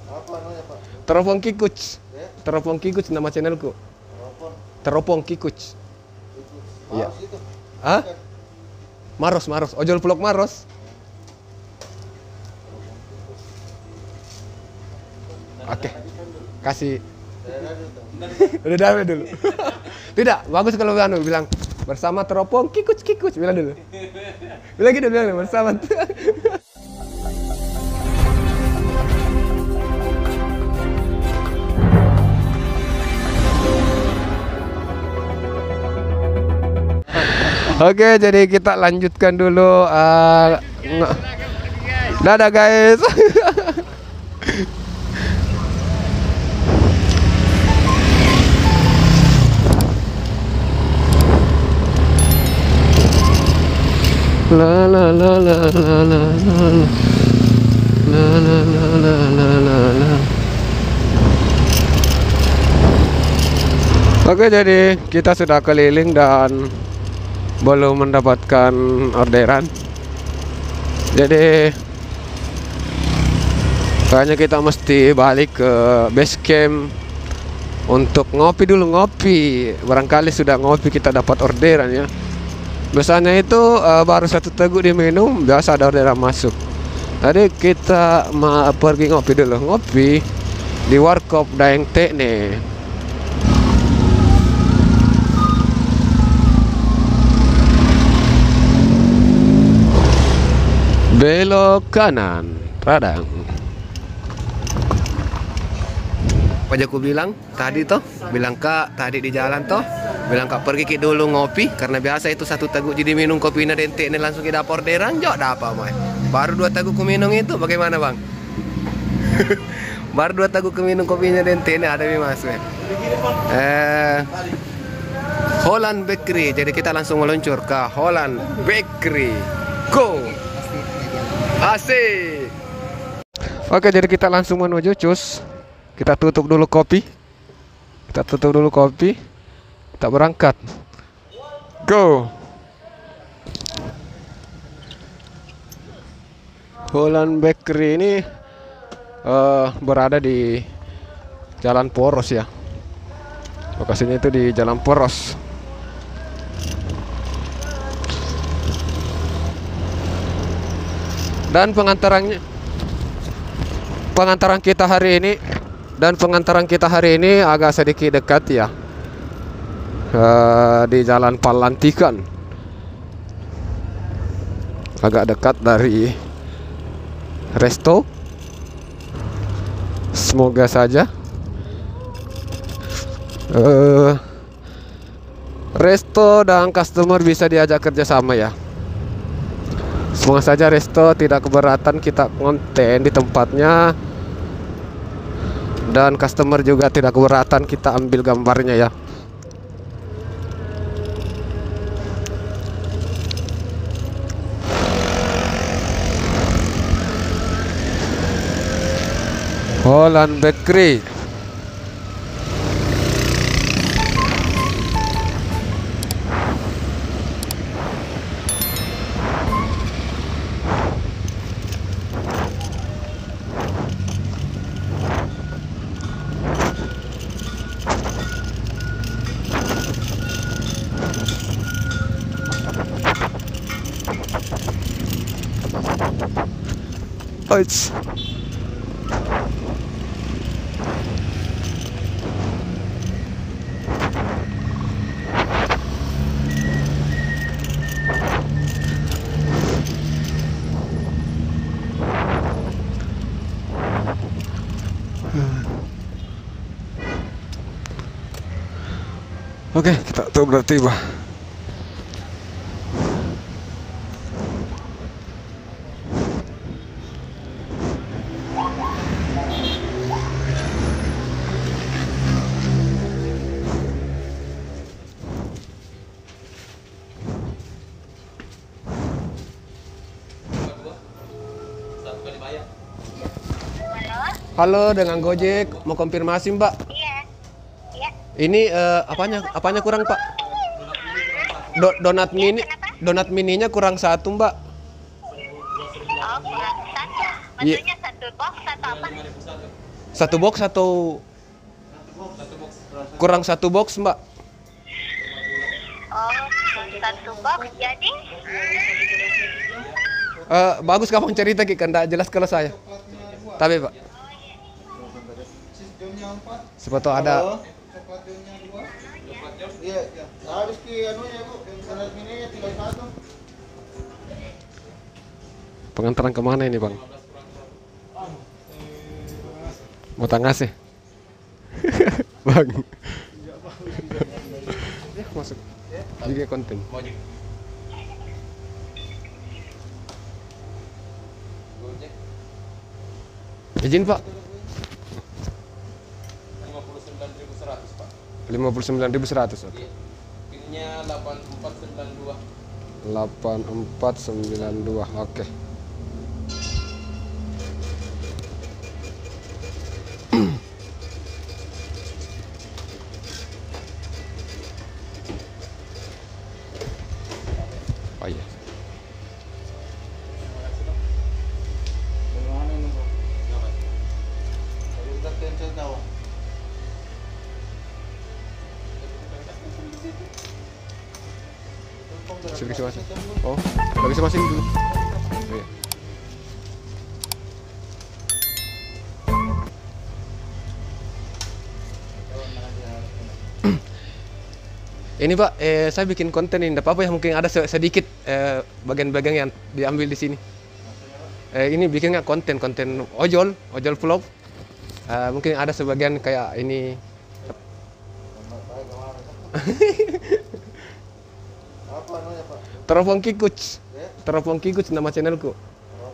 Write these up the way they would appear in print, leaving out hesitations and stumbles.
Apa namanya, Pak? Teropong Kikuc. Ya? Teropong Kikuc nama channelku. Telepon. Teropong Kikuc. Iya. Maros itu. Ah? Bukan. Maros. Ojol vlog Maros. Oke. Kasih. Daerah itu. Udah damai dulu. Tidak, bagus kalau bilang bersama teropong Kikuc bilang dulu. Bilang gitu bilang bersama. Oke, jadi kita lanjutkan dulu. Dadah guys. La la la la la la la la la la la la la. Oke, jadi kita sudah keliling dan belum mendapatkan orderan. Jadi kayaknya kita mesti balik ke base camp untuk ngopi dulu. Barangkali sudah ngopi kita dapat orderan ya. Biasanya itu baru satu teguk diminum biasa ada orderan masuk. Tadi kita pergi ngopi dulu, di Warkop Daeng Tekne. Belok kanan, radang. Apa aja aku bilang tadi toh? Bilang Kak tadi di jalan toh? Bilang Kak pergi ke dulu ngopi karena biasa itu satu teguk jadi minum kopinya dente ini langsung kita dapat orderan jok dapat mai. Baru 2 teguk ku minum itu bagaimana bang? Baru 2 teguk ku minum kopinya dente ini ada di mas. Holland Bakery. Jadi kita langsung meluncur ke Holland Bakery. Go. Asik. Oke, jadi kita langsung menuju cus. Kita tutup dulu kopi. Kita berangkat. Go. Holland Bakery ini berada di Jalan Poros ya. Lokasinya itu di Jalan Poros. Dan pengantaran kita hari ini agak sedikit dekat ya. Di Jalan Palantikan. Agak dekat dari resto. Semoga saja resto dan customer bisa diajak kerjasama ya. Semoga saja resto tidak keberatan kita konten di tempatnya, dan customer juga tidak keberatan kita ambil gambarnya ya. Holland Bakery. Oits. Oke, kita tuh berarti tiba. Halo, dengan Gojek mau konfirmasi Mbak. Iya. Iya. Ini apanya kurang Pak? Donat mininya kurang 1 Mbak. Oh, kurang 1. Iya. Maksudnya satu box atau apa? Satu box atau kurang satu box, Mbak? Oh, satu box jadi Bagus kamu cerita Ki, kan tak jelas kalau saya. Tapi Pak, siapa tahu ada Iya, habis ki anunya Bu, yang sanad mininya tinggal satu. pengantaran kemana ini Bang? Mau ngasih? Bang. Ya, masuk. Juga konten. Izin Pak. 59.100 Pak. 59.100. Oke. Pinnya 8492. 8492. Oke. Oh iya. Bagaimana ini Bu? Tadi kita cancel tahu. Sudah bisa masing. Oh, udah bisa masing dulu. Oh, iya. Ini Pak, saya bikin konten ini, apa ya mungkin ada sedikit bagian-bagian yang diambil di sini. Ini bikin nggak konten ojol vlog. Mungkin ada sebagian kayak ini. Apa anunya Pak? Teropong Kikuch. Ya, Teropong Kikuch nama channelku.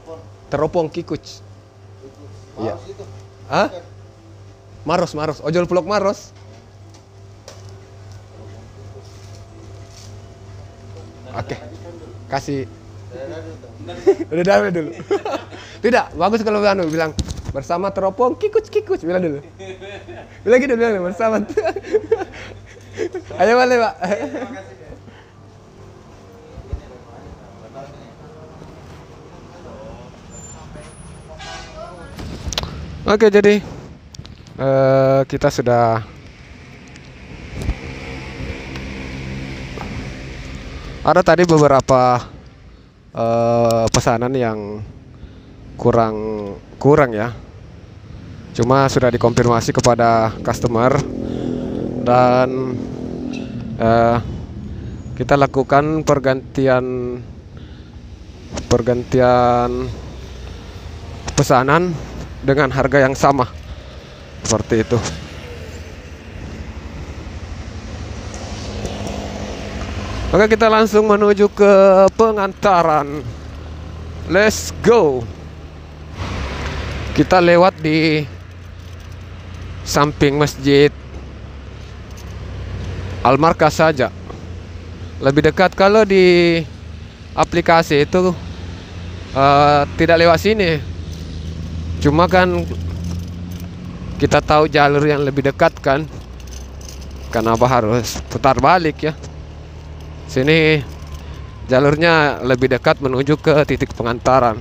telepon. Teropong Kikuch. Iya. Maus itu. Hah? Maros, ojol vlog Maros. Oke. Kasih. Udah damai dulu. Tidak, bagus kalau bilang bersama teropong Kikuch bilang dulu. Bilang gitu bilang bersama. Ayo balik, Pak. Oke, jadi kita sudah ada tadi beberapa pesanan yang kurang ya. Cuma sudah dikonfirmasi kepada customer dan kita lakukan pergantian pesanan dengan harga yang sama seperti itu. Oke, kita langsung menuju ke pengantaran. Let's go. Kita lewat di samping masjid Al-Markaz saja. Lebih dekat, kalau di aplikasi itu tidak lewat sini. Cuma kan kita tahu jalur yang lebih dekat kan. Kenapa harus putar balik ya? Sini jalurnya lebih dekat menuju ke titik pengantaran.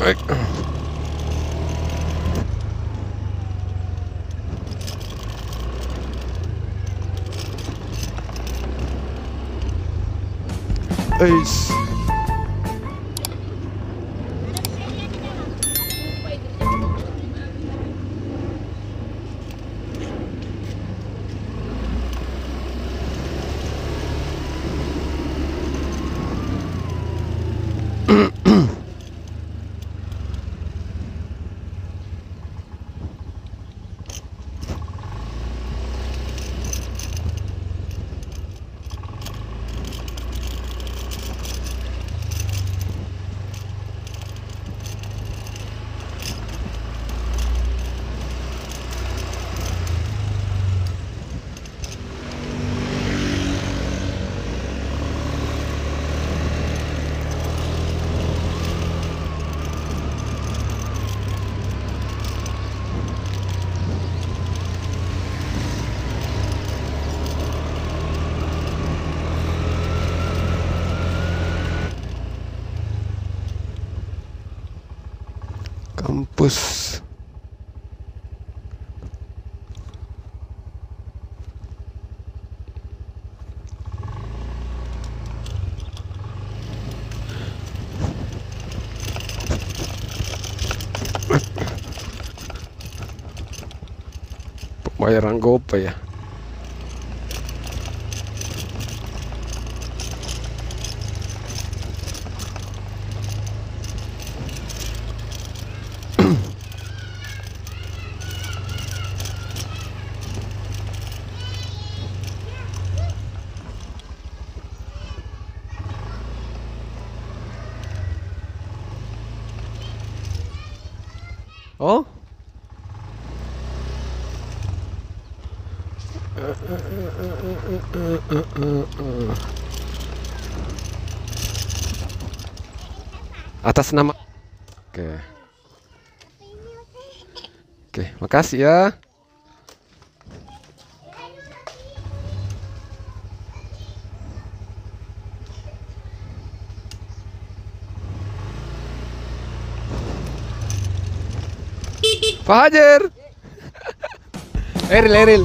Baik. Eish. Mampus. Pembayaran GoPay ya. Oh? Atas nama. Oke. Oke, makasih ya. Pak Hajar. Eril.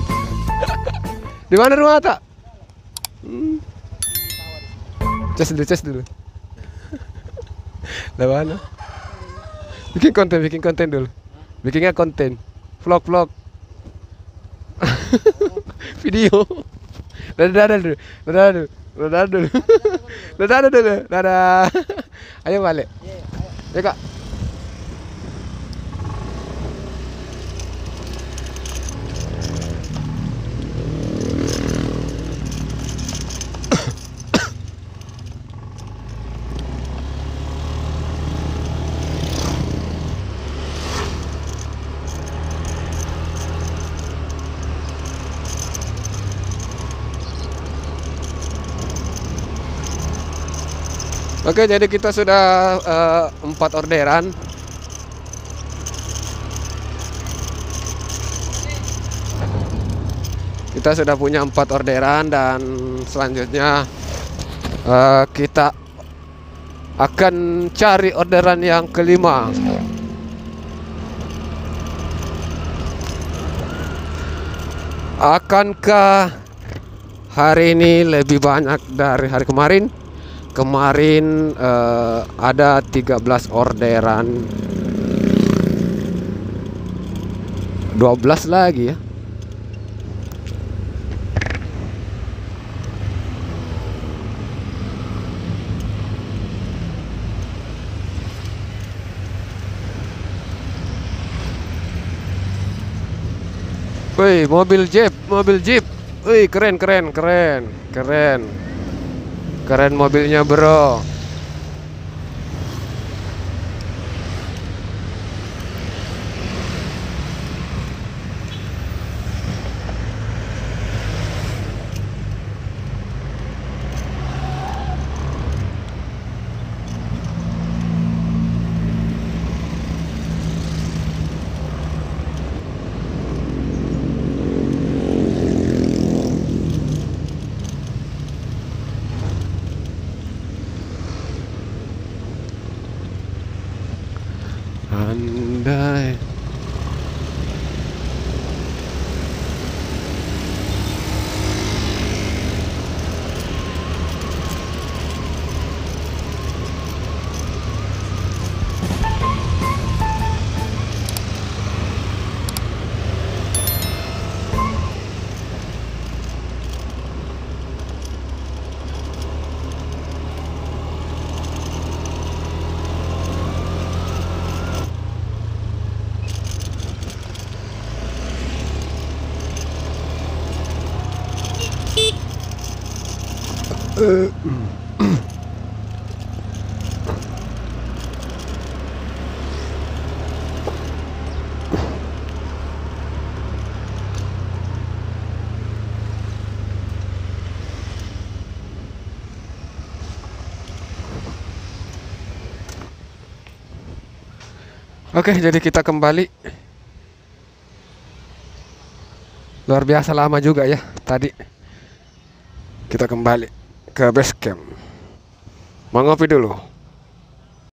Di mana rumah tak? Cas dulu. Di mana? Bikin konten dulu. Bikinnya konten. Vlog. Video. Dadah dulu. Dadah. Ayo balik. Ya Kak. Oke, jadi kita sudah 4 orderan. Kita sudah punya 4 orderan dan selanjutnya kita akan cari orderan yang kelima. Akankah hari ini lebih banyak dari hari kemarin? Kemarin ada 13 orderan, 12 lagi ya. Wih, mobil jeep. Wih, keren. Keren mobilnya, bro. Andai Oke, jadi kita kembali. Luar biasa lama juga ya tadi. Kita kembali ke base camp. Mau ngopi dulu.